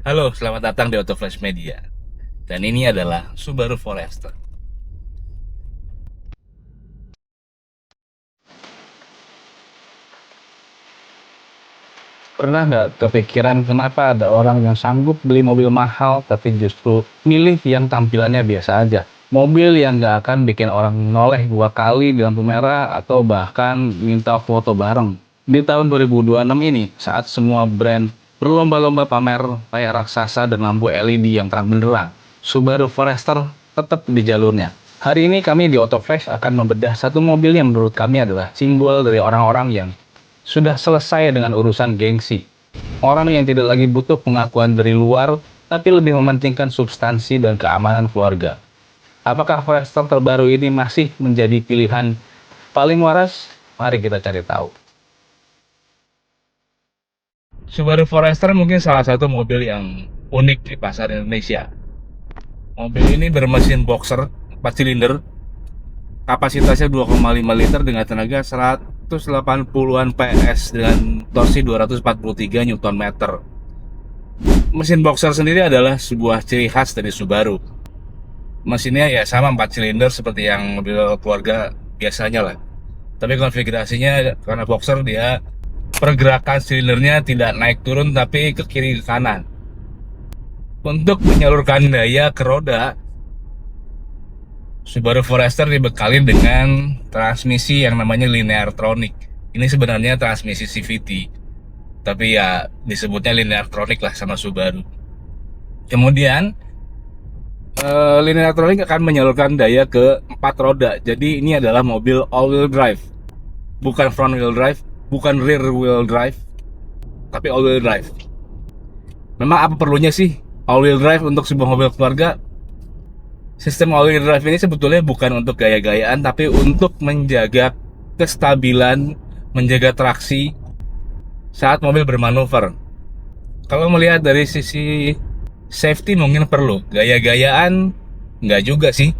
Halo, selamat datang di Auto Flash Media. Dan ini adalah Subaru Forester. Pernah nggak kepikiran kenapa ada orang yang sanggup beli mobil mahal tapi justru milih yang tampilannya biasa aja? Mobil yang nggak akan bikin orang noleh 2 kali di lampu merah atau bahkan minta foto bareng. Di tahun 2026 ini, saat semua brand berlomba-lomba pamer layar raksasa dan lampu LED yang terang benderang, Subaru Forester tetap di jalurnya. Hari ini kami di Autoflash akan membedah satu mobil yang menurut kami adalah simbol dari orang-orang yang sudah selesai dengan urusan gengsi. Orang yang tidak lagi butuh pengakuan dari luar, tapi lebih mementingkan substansi dan keamanan keluarga. Apakah Forester terbaru ini masih menjadi pilihan paling waras? Mari kita cari tahu. Subaru Forester mungkin salah satu mobil yang unik di pasar Indonesia. Mobil ini bermesin boxer 4 silinder, kapasitasnya 2,5 liter dengan tenaga 180-an PS dengan torsi 243 Nm. Mesin boxer sendiri adalah sebuah ciri khas dari Subaru. Mesinnya ya sama 4 silinder seperti yang mobil keluarga biasanya lah. Tapi konfigurasinya karena boxer, dia pergerakan silindernya tidak naik turun tapi ke kiri ke kanan. Untuk menyalurkan daya ke roda, Subaru Forester dibekali dengan transmisi yang namanya Lineartronic. Ini sebenarnya transmisi CVT, tapi ya disebutnya Lineartronic lah sama Subaru. Kemudian Lineartronic akan menyalurkan daya ke 4 roda. Jadi ini adalah mobil all-wheel drive, bukan front wheel drive, bukan rear wheel drive, tapi all-wheel drive. Memang apa perlunya sih all-wheel drive untuk sebuah mobil keluarga? Sistem all-wheel drive ini sebetulnya bukan untuk gaya-gayaan, tapi untuk menjaga kestabilan, menjaga traksi saat mobil bermanuver. Kalau melihat dari sisi safety mungkin perlu, gaya-gayaan nggak juga sih.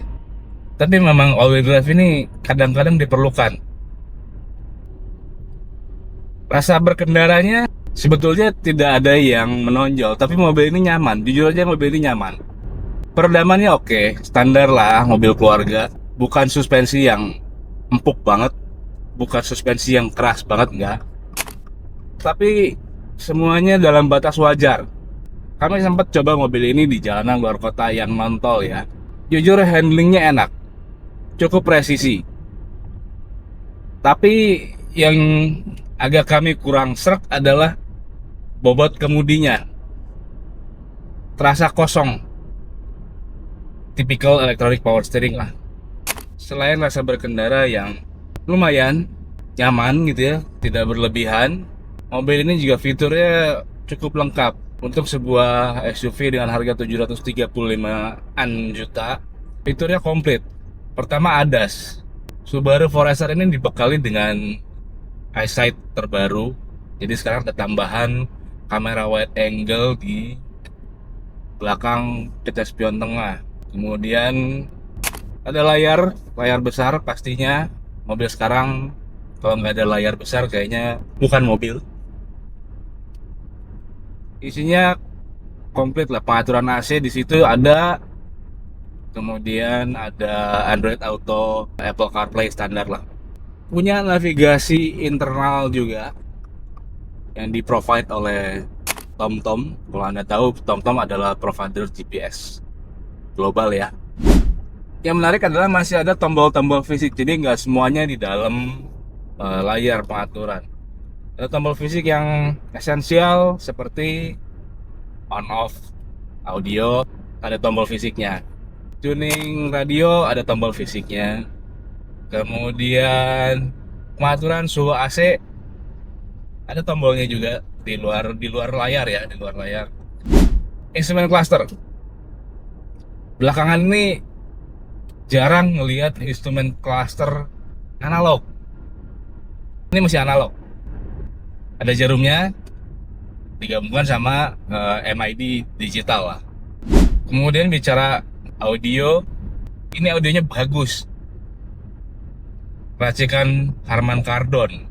Tapi memang all-wheel drive ini kadang-kadang diperlukan. Rasa berkendaranya sebetulnya tidak ada yang menonjol, tapi mobil ini nyaman. Jujur aja mobil ini nyaman. Peredamannya oke, standar lah mobil keluarga. Bukan suspensi yang empuk banget, bukan suspensi yang keras banget, enggak. Tapi semuanya dalam batas wajar. Kami sempat coba mobil ini di jalanan luar kota yang non-tol ya. Jujur handlingnya enak, cukup presisi. Tapi yang agak kami kurang srek adalah bobot kemudinya. Terasa kosong, typical electronic power steering lah. Selain rasa berkendara yang lumayan nyaman gitu ya, tidak berlebihan, mobil ini juga fiturnya cukup lengkap. Untuk sebuah SUV dengan harga 735-an juta, fiturnya komplit. Pertama ADAS. Subaru Forester ini dibekali dengan eyesight terbaru. Jadi sekarang ada tambahan kamera wide angle di belakang kaca spion tengah. Kemudian ada layar besar pastinya. Mobil sekarang kalau nggak ada layar besar kayaknya bukan mobil. Isinya komplit lah, pengaturan AC di situ ada. Kemudian ada Android Auto, Apple CarPlay standar lah. Punya navigasi internal juga yang di provide oleh TomTom. Kalau Anda tahu, TomTom adalah provider GPS global ya. Yang menarik adalah masih ada tombol-tombol fisik, jadi nggak semuanya di dalam layar pengaturan. Ada tombol fisik yang esensial seperti on off audio, ada tombol fisiknya. Tuning radio ada tombol fisiknya. Kemudian pengaturan suhu AC ada tombolnya juga di luar layar ya, di luar layar. Instrument cluster. Belakangan ini jarang ngelihat instrument cluster analog. Ini masih analog. Ada jarumnya digabungkan sama MID digital lah. Kemudian bicara audio, ini audionya bagus. Racikan Harman Kardon.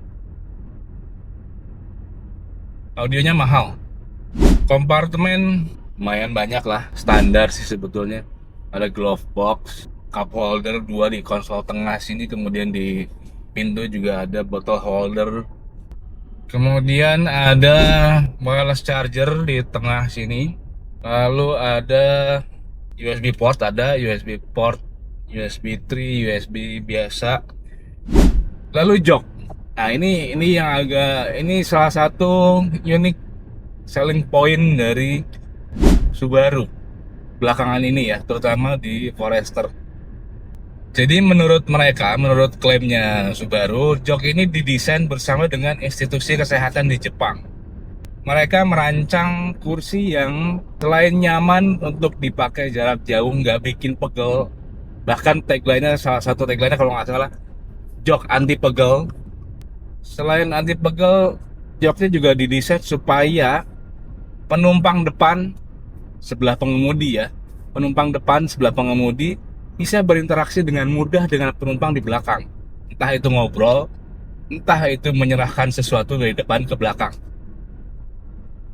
Audionya mahal. Kompartemen lumayan banyak lah, standar sih sebetulnya. Ada glove box, cup holder dua di konsol tengah sini, kemudian di pintu juga ada bottle holder. Kemudian ada wireless charger di tengah sini. Lalu ada USB port, ada USB port, USB 3, USB biasa. Lalu jok. Nah, ini yang ini salah satu unique selling point dari Subaru belakangan ini ya, terutama di Forester. Jadi menurut klaimnya Subaru, jok ini didesain bersama dengan institusi kesehatan di Jepang. Mereka merancang kursi yang selain nyaman untuk dipakai jarak jauh, nggak bikin pegel. Bahkan salah satu tagline-nya kalau nggak salah, jok anti pegel. Selain anti pegel, joknya juga didesain supaya penumpang depan sebelah pengemudi ya, penumpang depan sebelah pengemudi bisa berinteraksi dengan mudah dengan penumpang di belakang. Entah itu ngobrol, entah itu menyerahkan sesuatu dari depan ke belakang.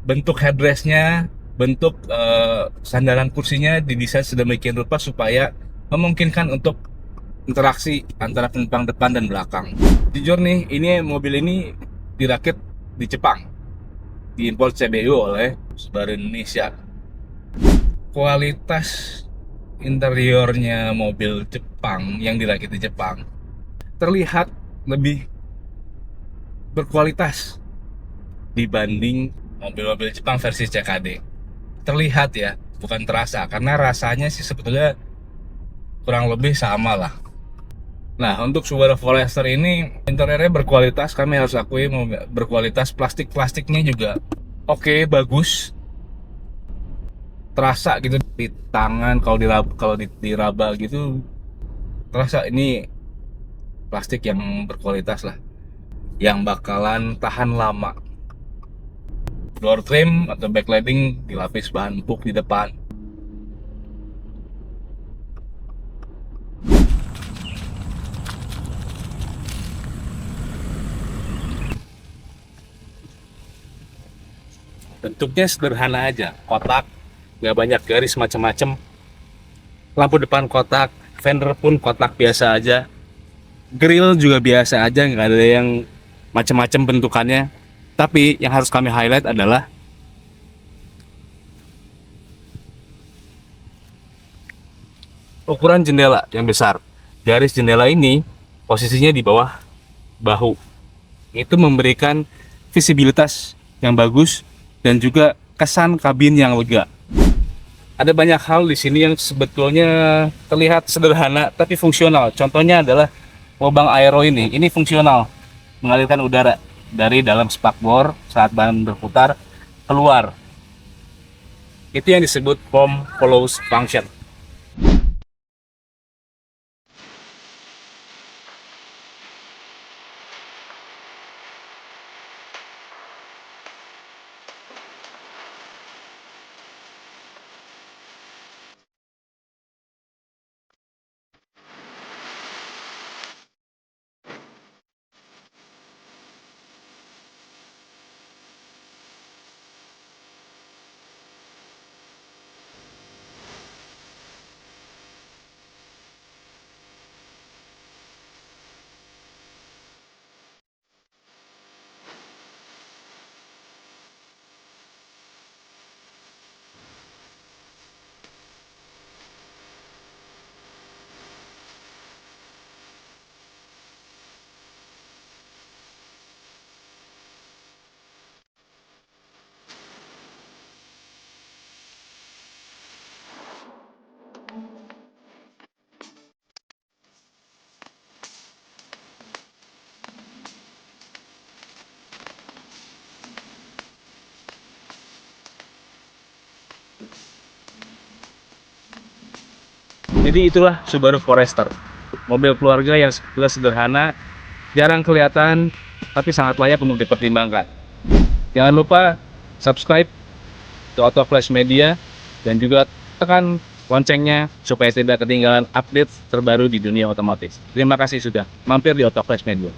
Bentuk headrestnya, bentuk sandaran kursinya didesain sedemikian rupa supaya memungkinkan untuk interaksi antara penumpang depan dan belakang. Jujur nih, mobil ini dirakit di Jepang, diimpor CBU oleh Subaru Indonesia. Kualitas interiornya mobil Jepang yang dirakit di Jepang terlihat lebih berkualitas dibanding mobil-mobil Jepang versi CKD. Terlihat ya, bukan terasa, karena rasanya sih sebetulnya kurang lebih sama lah. Nah, untuk Subaru Forester ini interiornya berkualitas, kami harus akui berkualitas. Plastiknya juga oke, bagus, terasa gitu di tangan. Kalau diraba gitu terasa ini plastik yang berkualitas lah, yang bakalan tahan lama. Door trim atau backlighting dilapis bahan empuk di depan. Bentuknya sederhana aja, kotak, nggak banyak garis macam-macam. Lampu depan kotak, fender pun kotak biasa aja. Grill juga biasa aja, nggak ada yang macam-macam bentukannya. Tapi yang harus kami highlight adalah ukuran jendela yang besar. Garis jendela ini posisinya di bawah bahu. Itu memberikan visibilitas yang bagus dan juga kesan kabin yang lega. Ada banyak hal di sini yang sebetulnya terlihat sederhana tapi fungsional. Contohnya adalah lubang aero ini. Ini fungsional, mengalirkan udara dari dalam spakbor saat ban berputar keluar. Itu yang disebut form follows function. Jadi itulah Subaru Forester, mobil keluarga yang sebetulnya sederhana, jarang kelihatan, tapi sangat layak untuk dipertimbangkan. Jangan lupa subscribe ke Auto Flash Media dan juga tekan loncengnya supaya tidak ketinggalan update terbaru di dunia otomotif. Terima kasih sudah mampir di Auto Flash Media.